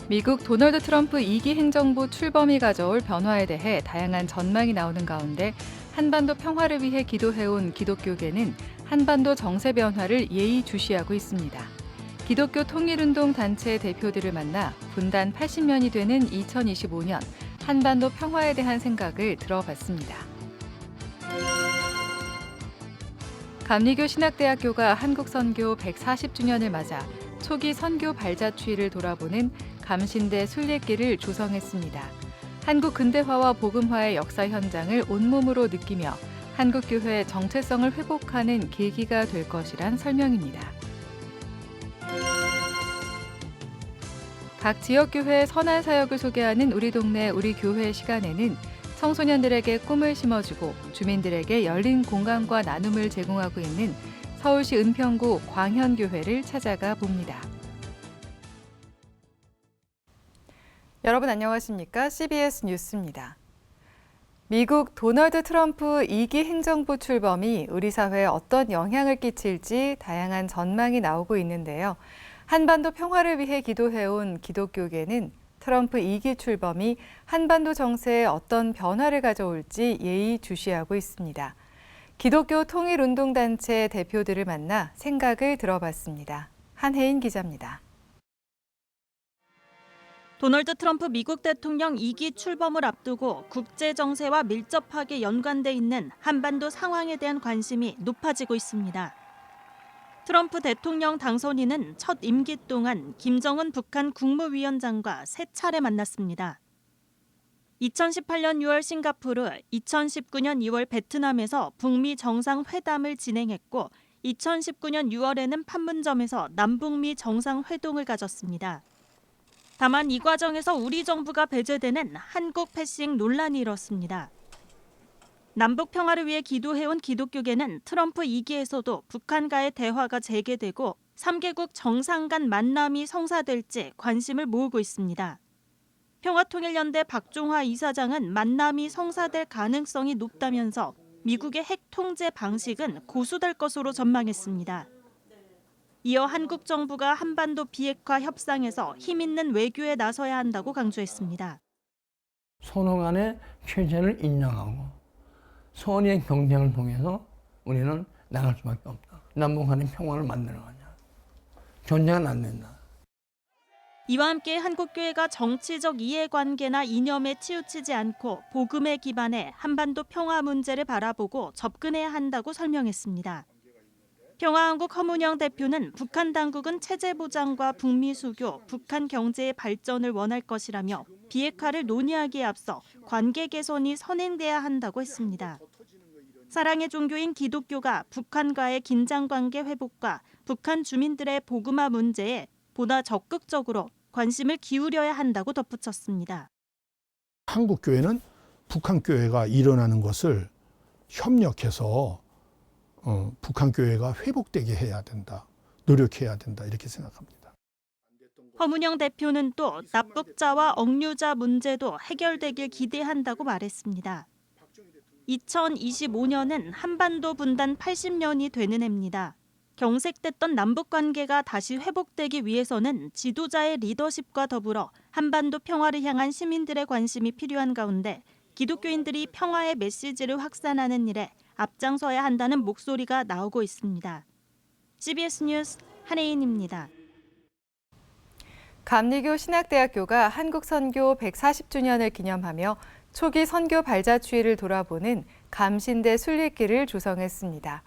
미국 도널드 트럼프 2기 행정부 출범이 가져올 변화에 대해 다양한 전망이 나오는 가운데 한반도 평화를 위해 기도해온 기독교계는 한반도 정세 변화를 예의주시하고 있습니다. 기독교 통일운동 단체 대표들을 만나 분단 80년이 되는 2025년 한반도 평화에 대한 생각을 들어봤습니다. 감리교 신학대학교가 한국 선교 140주년을 맞아 초기 선교 발자취를 돌아보는 감신대 순례길을 조성했습니다. 한국 근대화와 복음화의 역사 현장을 온몸으로 느끼며 한국교회 정체성을 회복하는 계기가 될 것이란 설명입니다. 각 지역교회의 선한 사역을 소개하는 우리 동네 우리 교회 시간에는 청소년들에게 꿈을 심어주고 주민들에게 열린 공간과 나눔을 제공하고 있는 서울시 은평구 광현교회를 찾아가 봅니다. 여러분 안녕하십니까? CBS 뉴스입니다. 미국 도널드 트럼프 2기 행정부 출범이 우리 사회에 어떤 영향을 끼칠지 다양한 전망이 나오고 있는데요. 한반도 평화를 위해 기도해온 기독교계는 트럼프 2기 출범이 한반도 정세에 어떤 변화를 가져올지 예의주시하고 있습니다. 기독교 통일운동단체 대표들을 만나 생각을 들어봤습니다. 한혜인 기자입니다. 도널드 트럼프 미국 대통령 2기 출범을 앞두고 국제 정세와 밀접하게 연관돼 있는 한반도 상황에 대한 관심이 높아지고 있습니다. 트럼프 대통령 당선인은 첫 임기 동안 김정은 북한 국무위원장과 3차례 만났습니다. 2018년 6월 싱가포르, 2019년 2월 베트남에서 북미 정상회담을 진행했고 2019년 6월에는 판문점에서 남북미 정상회동을 가졌습니다. 다만 이 과정에서 우리 정부가 배제되는 한국 패싱 논란이 일었습니다. 남북 평화를 위해 기도해온 기독교계는 트럼프 2기에서도 북한과의 대화가 재개되고 3개국 정상 간 만남이 성사될지 관심을 모으고 있습니다. 평화통일연대 박종화 이사장은 만남이 성사될 가능성이 높다면서 미국의 핵 통제 방식은 고수될 것으로 전망했습니다. 이어 한국 정부가 한반도 비핵화 협상에서 힘 있는 외교에 나서야 한다고 강조했습니다. 서로 간의 체제를 인정하고 선의의 경쟁을 통해서 우리는 나갈 수밖에 없다. 남북 간의 평화를 만들어가자. 전쟁은 안 된다. 이와 함께 한국교회가 정치적 이해관계나 이념에 치우치지 않고 복음에 기반해 한반도 평화 문제를 바라보고 접근해야 한다고 설명했습니다. 평화한국 허문영 대표는 북한 당국은 체제 보장과 북미 수교, 북한 경제의 발전을 원할 것이라며 비핵화를 논의하기에 앞서 관계 개선이 선행돼야 한다고 했습니다. 사랑의 종교인 기독교가 북한과의 긴장관계 회복과 북한 주민들의 복음화 문제에 보다 적극적으로 관심을 기울여야 한다고 덧붙였습니다. 한국 교회는 북한 교회가 일어나는 것을 협력해서 북한 교회가 회복되게 해야 된다, 노력해야 된다 이렇게 생각합니다. 허문영 대표는 또 납북자와 억류자 문제도 해결되길 기대한다고 말했습니다. 2025년은 한반도 분단 80년이 되는 해입니다. 경색됐던 남북 관계가 다시 회복되기 위해서는 지도자의 리더십과 더불어 한반도 평화를 향한 시민들의 관심이 필요한 가운데 기독교인들이 평화의 메시지를 확산하는 일에 앞장서야 한다는 목소리가 나오고 있습니다. CBS 뉴스 한혜인입니다. 감리교 신학대학교가 한국 선교 140주년을 기념하며 초기 선교 발자취를 돌아보는 감신대 순례길을 조성했습니다.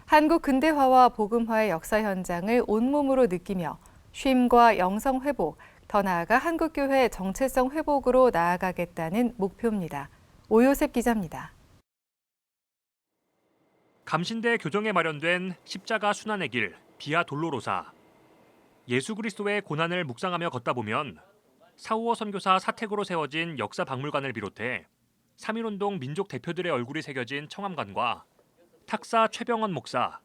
한국 근대화와 복음화의 역사 현장을 온몸으로 느끼며 쉼과 영성 회복, 더 나아가 한국교회 정체성 회복으로 나아가겠다는 목표입니다. 오요셉 기자입니다. 감신대 교정에 마련된 십자가 순환의 길, 비아 돌로로사. 예수 그리스도의 고난을 묵상하며 걷다 보면 사우어 선교사 사택으로 세워진 역사 박물관을 비롯해 3.1운동 민족 대표들의 얼굴이 새겨진 청암관과 탁사 최병원 목사,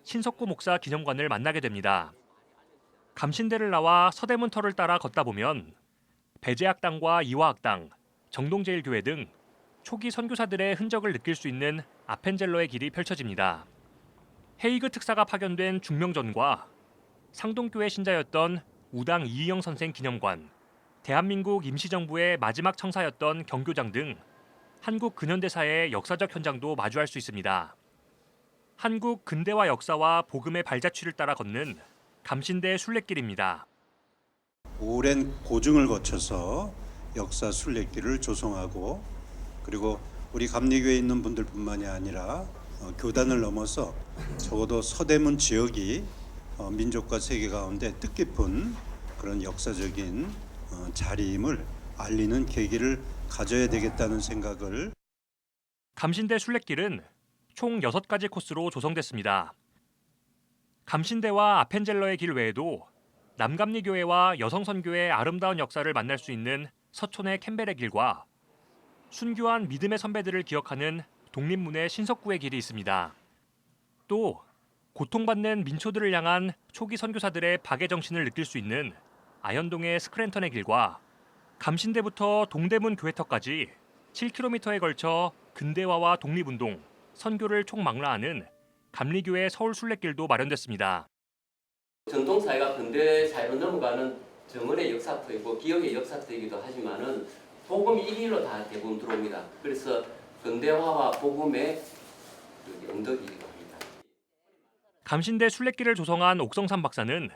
신석구 목사 기념관을 만나게 됩니다. 감신대를 나와 서대문터를 따라 걷다 보면 배재학당과 이화학당, 정동제일교회 등 초기 선교사들의 흔적을 느낄 수 있는 아펜젤러의 길이 펼쳐집니다. 헤이그 특사가 파견된 중명전과 상동교회 신자였던 우당 이희영 선생 기념관, 대한민국 임시정부의 마지막 청사였던 경교장 등 한국 근현대사의 역사적 현장도 마주할 수 있습니다. 한국 근대화 역사와 복음의 발자취를 따라 걷는 감신대 순례길입니다. 오랜 고증을 거쳐서 역사 순례길을 조성하고 그리고 우리 감리교회에 있는 분들뿐만이 아니라 교단을 넘어서 적어도 서대문 지역이 민족과 세계 가운데 뜻깊은 그런 역사적인 자리임을 알리는 계기를 가져야 되겠다는 생각을. 감신대 순례길은 총 6가지 코스로 조성됐습니다. 감신대와 아펜젤러의 길 외에도 남감리교회와 여성선교의 아름다운 역사를 만날 수 있는 서촌의 캠벨의 길과 순교한 믿음의 선배들을 기억하는 독립문의 신석구의 길이 있습니다. 또 고통받는 민초들을 향한 초기 선교사들의 박애 정신을 느낄 수 있는 아현동의 스크랜턴의 길과 감신대부터 동대문 교회터까지 7km에 걸쳐 근대화와 독립운동, 선교를 총망라하는 감리교회 서울 순례길도 마련됐습니다. 전통사회가 근대사회로 넘어가는 정원의 역사터이고 기억의 역사터이기도 하지만은 복음이 이 길로 다 대부분 들어옵니다. 그래서 근대화와 복음의 언덕이기도 합니다. 감신대 순례길을 조성한 옥성삼 박사는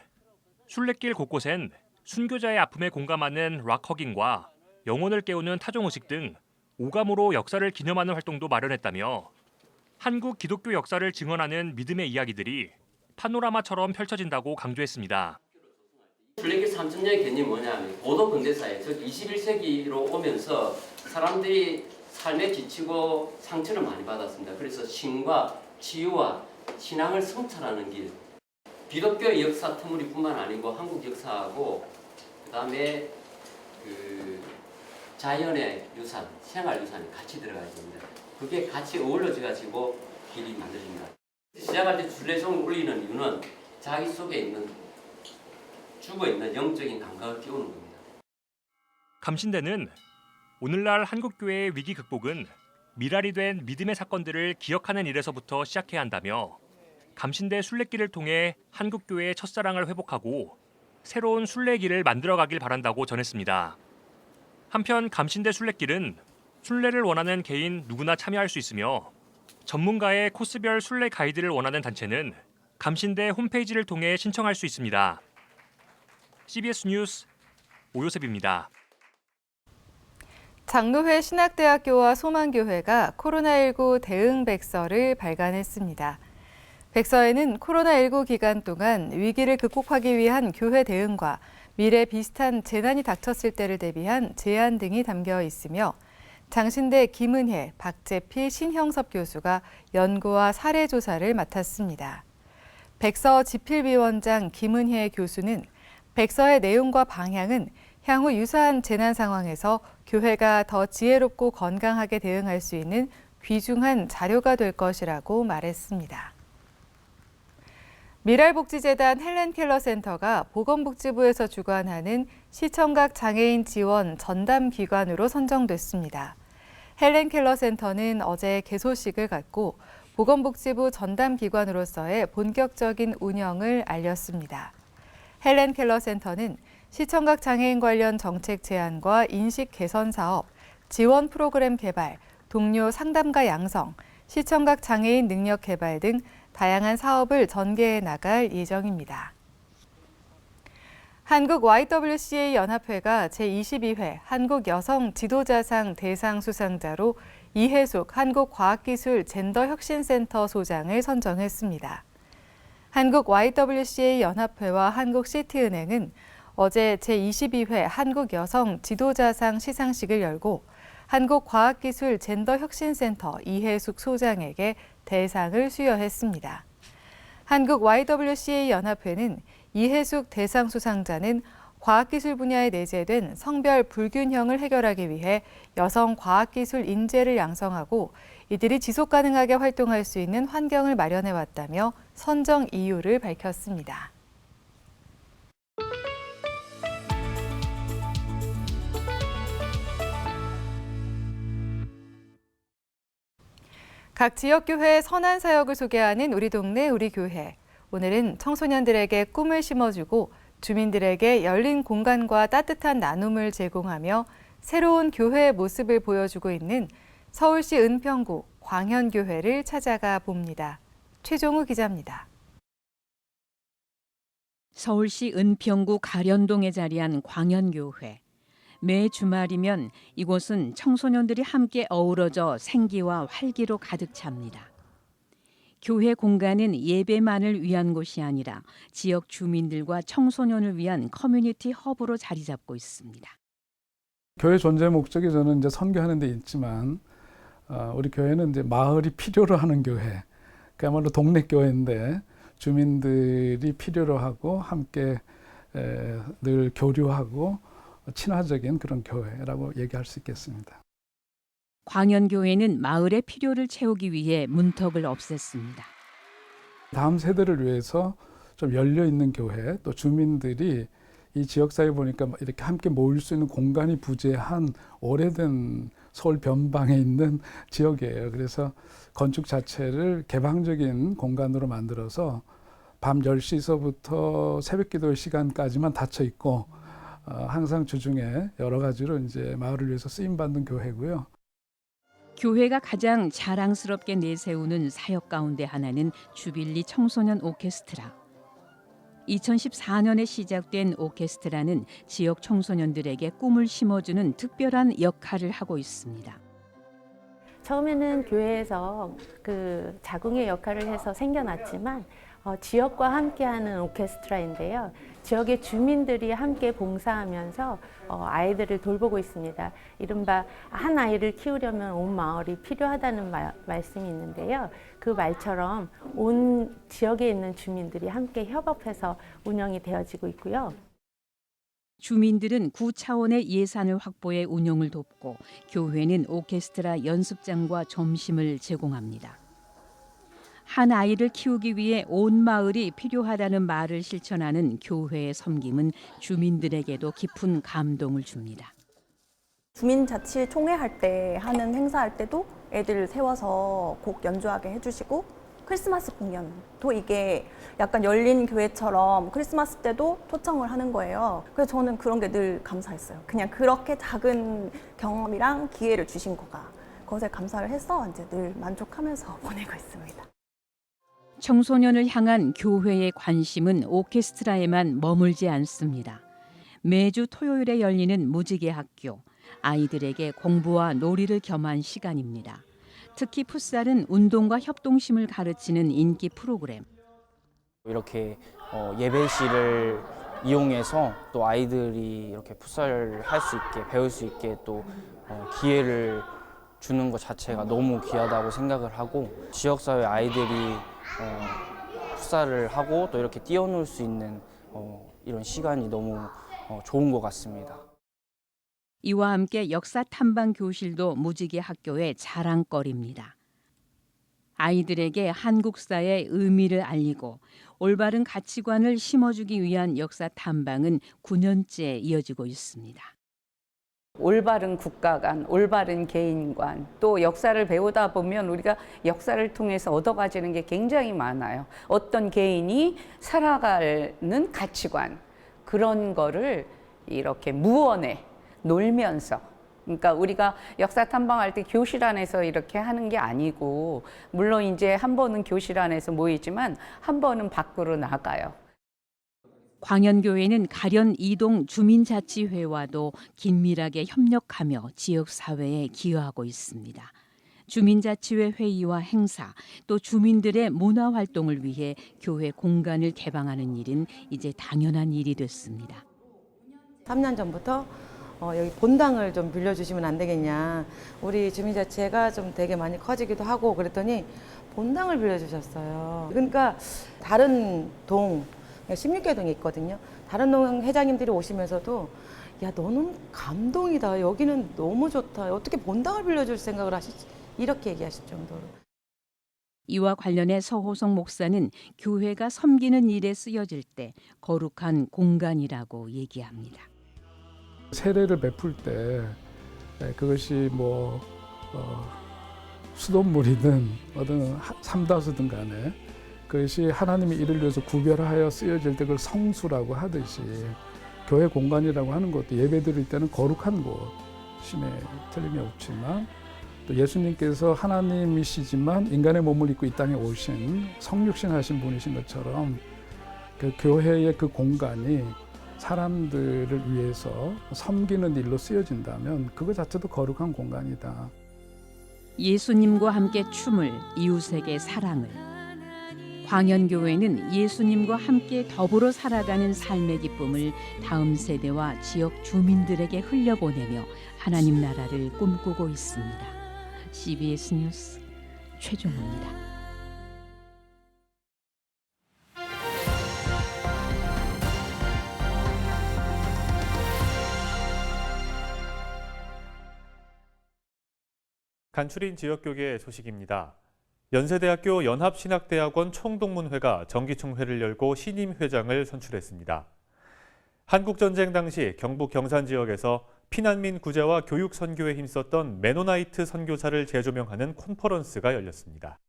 순례길 곳곳엔 순교자의 아픔에 공감하는 락허깅과 영혼을 깨우는 타종의식 등 오감으로 역사를 기념하는 활동도 마련했다며 한국 기독교 역사를 증언하는 믿음의 이야기들이 파노라마처럼 펼쳐진다고 강조했습니다. 순례길 3000년의 개념이 뭐냐면 고도 근대사회, 즉 21세기로 오면서 사람들이 삶에 지치고 상처를 많이 받았습니다. 그래서 신과 치유와 신앙을 성찰하는 길, 기독교의 역사 터무리뿐만 아니고 한국 역사하고 그다음에 자연의 유산, 생활 유산이 같이 들어가야 됩니다. 그게 같이 어우러져가지고 길이 만들어집니다. 시작할 때 순례송을 올리는 이유는 자기 속에 있는 죽어있는 영적인 감각을 띄우는 겁니다. 감신대는 오늘날 한국교회의 위기 극복은 미랄이 된 믿음의 사건들을 기억하는 일에서부터 시작해야 한다며 감신대 순례길을 통해 한국교회의 첫사랑을 회복하고 새로운 순례길을 만들어가길 바란다고 전했습니다. 한편 감신대 순례길은 순례를 원하는 개인 누구나 참여할 수 있으며 전문가의 코스별 순례 가이드를 원하는 단체는 감신대 홈페이지를 통해 신청할 수 있습니다. CBS 뉴스 오요셉입니다. 장로회 신학대학교와 소망교회가 코로나19 대응 백서를 발간했습니다. 백서에는 코로나19 기간 동안 위기를 극복하기 위한 교회 대응과 미래 비슷한 재난이 닥쳤을 때를 대비한 제안 등이 담겨 있으며 장신대 김은혜, 박재필, 신형섭 교수가 연구와 사례 조사를 맡았습니다. 백서 집필위원장 김은혜 교수는 백서의 내용과 방향은 향후 유사한 재난 상황에서 교회가 더 지혜롭고 건강하게 대응할 수 있는 귀중한 자료가 될 것이라고 말했습니다. 미랄복지재단 헬렌켈러센터가 보건복지부에서 주관하는 시청각 장애인 지원 전담기관으로 선정됐습니다. 헬렌켈러센터는 어제 개소식을 갖고 보건복지부 전담기관으로서의 본격적인 운영을 알렸습니다. 헬렌켈러센터는 시청각 장애인 관련 정책 제안과 인식 개선 사업, 지원 프로그램 개발, 동료 상담가 양성, 시청각 장애인 능력 개발 등 다양한 사업을 전개해 나갈 예정입니다. 한국 YWCA 연합회가 제22회 한국 여성 지도자상 대상 수상자로 이혜숙 한국과학기술 젠더혁신센터 소장을 선정했습니다. 한국 YWCA 연합회와 한국시티은행은 어제 제22회 한국 여성 지도자상 시상식을 열고 한국과학기술 젠더혁신센터 이혜숙 소장에게 대상을 수여했습니다. 한국 YWCA 연합회는 이혜숙 대상 수상자는 과학기술 분야에 내재된 성별 불균형을 해결하기 위해 여성 과학기술 인재를 양성하고 이들이 지속가능하게 활동할 수 있는 환경을 마련해왔다며 선정 이유를 밝혔습니다. 각 지역교회의 선한 사역을 소개하는 우리 동네 우리 교회. 오늘은 청소년들에게 꿈을 심어주고 주민들에게 열린 공간과 따뜻한 나눔을 제공하며 새로운 교회의 모습을 보여주고 있는 서울시 은평구 광현교회를 찾아가 봅니다. 최종우 기자입니다. 서울시 은평구 가련동에 자리한 광현교회. 매 주말이면 이곳은 청소년들이 함께 어우러져 생기와 활기로 가득 찹니다. 교회 공간은 예배만을 위한 곳이 아니라 지역 주민들과 청소년을 위한 커뮤니티 허브로 자리 잡고 있습니다. 교회 존재 목적이 저는 이제 선교하는 데 있지만 우리 교회는 이제 마을이 필요로 하는 교회, 그야말로 동네 교회인데 주민들이 필요로 하고 함께 늘 교류하고 친화적인 그런 교회라고 얘기할 수 있겠습니다. 광현교회는 마을의 필요를 채우기 위해 문턱을 없앴습니다. 다음 세대를 위해서 좀 열려 있는 교회, 또 주민들이 이 지역사회 보니까 이렇게 함께 모일 수 있는 공간이 부재한 오래된 서울 변방에 있는 지역이에요. 그래서 건축 자체를 개방적인 공간으로 만들어서 밤 10시서부터 새벽 기도의 시간까지만 닫혀 있고 항상 주중에 여러 가지로 이제 마을을 위해서 쓰임 받는 교회고요. 교회가 가장 자랑스럽게 내세우는 사역 가운데 하나는 주빌리 청소년 오케스트라. 2014년에 시작된 오케스트라는 지역 청소년들에게 꿈을 심어주는 특별한 역할을 하고 있습니다. 처음에는 교회에서 그 자궁의 역할을 해서 생겨났지만 지역과 함께하는 오케스트라인데요. 지역의 주민들이 함께 봉사하면서 아이들을 돌보고 있습니다. 이른바 한 아이를 키우려면 온 마을이 필요하다는 말씀이 있는데요. 그 말처럼 온 지역에 있는 주민들이 함께 협업해서 운영이 되어지고 있고요. 주민들은 구 차원의 예산을 확보해 운영을 돕고 교회는 오케스트라 연습장과 점심을 제공합니다. 한 아이를 키우기 위해 온 마을이 필요하다는 말을 실천하는 교회의 섬김은 주민들에게도 깊은 감동을 줍니다. 주민자치총회 할 때 하는 행사할 때도 애들 세워서 곡 연주하게 해주시고 크리스마스 공연도 이게 약간 열린 교회처럼 크리스마스 때도 초청을 하는 거예요. 그래서 저는 그런 게 늘 감사했어요. 그냥 그렇게 작은 경험이랑 기회를 주신 거가 그것에 감사를 해서 이제 늘 만족하면서 보내고 있습니다. 청소년을 향한 교회의 관심은 오케스트라에만 머물지 않습니다. 매주 토요일에 열리는 무지개 학교, 아이들에게 공부와 놀이를 겸한 시간입니다. 특히 풋살은 운동과 협동심을 가르치는 인기 프로그램. 이렇게 예배실을 이용해서 또 아이들이 이렇게 풋살을 할 수 있게 배울 수 있게 또 기회를 주는 것 자체가 너무 귀하다고 생각을 하고 지역사회 아이들이 풋살을 하고 또 이렇게 뛰어놀 수 있는 이런 시간이 너무 좋은 것 같습니다. 이와 함께 역사 탐방 교실도 무지개 학교의 자랑거리입니다. 아이들에게 한국사의 의미를 알리고 올바른 가치관을 심어주기 위한 역사 탐방은 9년째 이어지고 있습니다. 올바른 국가관, 올바른 개인관, 또 역사를 배우다 보면 우리가 역사를 통해서 얻어가지는 게 굉장히 많아요. 어떤 개인이 살아가는 가치관, 그런 거를 이렇게 무언에 놀면서, 그러니까 우리가 역사 탐방할 때 교실 안에서 이렇게 하는 게 아니고, 물론 이제 한 번은 교실 안에서 모이지만 한 번은 밖으로 나가요. 광현교회는 가련 이동 주민자치회와도 긴밀하게 협력하며 지역사회에 기여하고 있습니다. 주민자치회 회의와 행사, 또 주민들의 문화활동을 위해 교회 공간을 개방하는 일은 이제 당연한 일이 됐습니다. 3년 전부터 여기 본당을 좀 빌려주시면 안 되겠냐. 우리 주민자치회가 좀 되게 많이 커지기도 하고 그랬더니 본당을 빌려주셨어요. 그러니까 다른 동, 16개 동이 있거든요. 다른 동 회장님들이 오시면서도 야, 너는 감동이다. 여기는 너무 좋다. 어떻게 본당을 빌려줄 생각을 하시지? 이렇게 얘기하실 정도로. 이와 관련해 서호성 목사는 교회가 섬기는 일에 쓰여질 때 거룩한 공간이라고 얘기합니다. 세례를 베풀 때 그것이 수돗물이든 어떤 삼다수든 간에 그것이 하나님의 일을 위해서 구별하여 쓰여질 때 그걸 성수라고 하듯이 교회 공간이라고 하는 것도 예배드릴 때는 거룩한 곳임에 틀림이 없지만 또 예수님께서 하나님이시지만 인간의 몸을 입고 이 땅에 오신 성육신하신 분이신 것처럼 그 교회의 그 공간이 사람들을 위해서 섬기는 일로 쓰여진다면 그거 자체도 거룩한 공간이다. 예수님과 함께 춤을, 이웃에게 사랑을. 광연교회는 예수님과 함께 더불어 살아가는 삶의 기쁨을 다음 세대와 지역 주민들에게 흘려보내며 하나님 나라를 꿈꾸고 있습니다. CBS 뉴스 최종호입니다. 간추린 지역교계 소식입니다. 연세대학교 연합신학대학원 총동문회가 정기총회를 열고 신임 회장을 선출했습니다. 한국전쟁 당시 경북 경산 지역에서 피난민 구제와 교육 선교에 힘썼던 메노나이트 선교사를 재조명하는 콘퍼런스가 열렸습니다.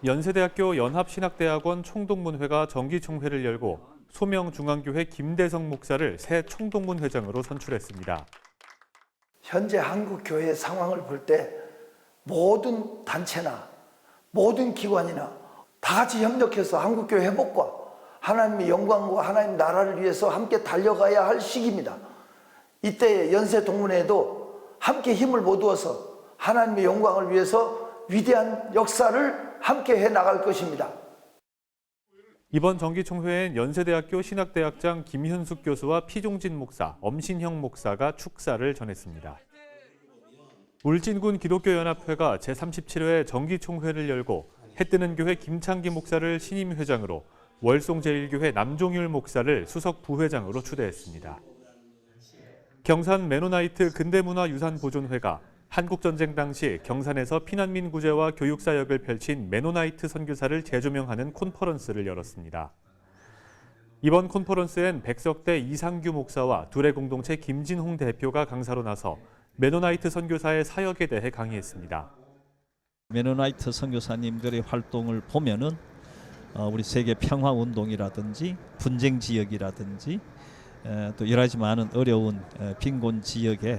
연세대학교 연합신학대학원 총동문회가 정기총회를 열고 소명중앙교회 김대성 목사를 새 총동문회장으로 선출했습니다. 현재 한국 교회 상황을 볼 때 모든 단체나 모든 기관이나 다 같이 협력해서 한국 교회 회복과 하나님의 영광과 하나님 나라를 위해서 함께 달려가야 할 시기입니다. 이때 연세 동문회에도 함께 힘을 모두어서 하나님의 영광을 위해서 위대한 역사를 함께 해 나갈 것입니다. 이번 정기총회엔 연세대학교 신학대학장 김현숙 교수와 피종진 목사, 엄신형 목사가 축사를 전했습니다. 울진군 기독교연합회가 제37회 정기총회를 열고 해뜨는 교회 김창기 목사를 신임 회장으로 월송제일교회 남종율 목사를 수석 부회장으로 추대했습니다. 경산 메노나이트 근대문화유산보존회가 한국전쟁 당시 경산에서 피난민 구제와 교육 사역을 펼친 메노나이트 선교사를 재조명하는 콘퍼런스를 열었습니다. 이번 콘퍼런스엔 백석대 이상규 목사와 두레 공동체 김진홍 대표가 강사로 나서 메노나이트 선교사의 사역에 대해 강의했습니다. 메노나이트 선교사님들의 활동을 보면은 우리 세계 평화 운동이라든지 분쟁 지역이라든지 또 여러 가지 많은 어려운 빈곤 지역에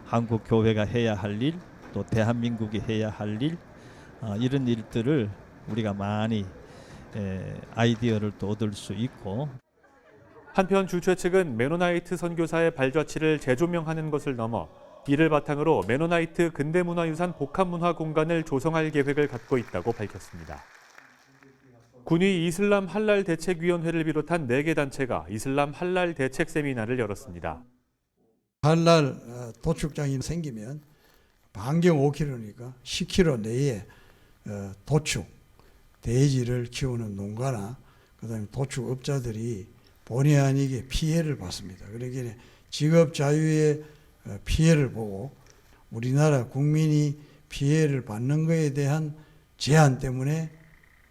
한국 교회가 해야 할 일, 또 대한민국이 해야 할 일, 이런 일들을 우리가 많이 아이디어를 또 얻을 수 있고. 한편 주최 측은 메노나이트 선교사의 발자취를 재조명하는 것을 넘어 이를 바탕으로 메노나이트 근대문화유산 복합문화공간을 조성할 계획을 갖고 있다고 밝혔습니다. 군위 이슬람 할랄 대책위원회를 비롯한 4개 단체가 이슬람 할랄 대책 세미나를 열었습니다. 할랄 도축장이 생기면 반경 5km니까 10km 내에 도축, 돼지를 키우는 농가나 그다음에 도축업자들이 본의 아니게 피해를 받습니다. 그러기에 직업 자유의 피해를 보고 우리나라 국민이 피해를 받는 것에 대한 제한 때문에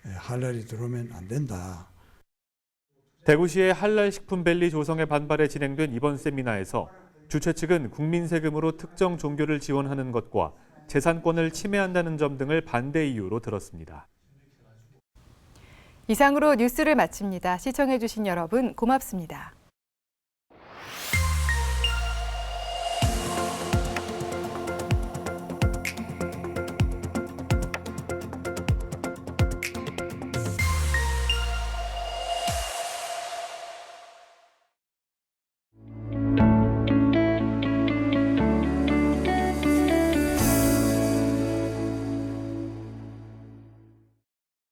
할랄이 들어오면 안 된다. 대구시의 할랄 식품밸리 조성에 반발해 진행된 이번 세미나에서 주최 측은 국민 세금으로 특정 종교를 지원하는 것과 재산권을 침해한다는 점 등을 반대 이유로 들었습니다. 이상으로 뉴스를 마칩니다. 시청해주신 여러분 고맙습니다.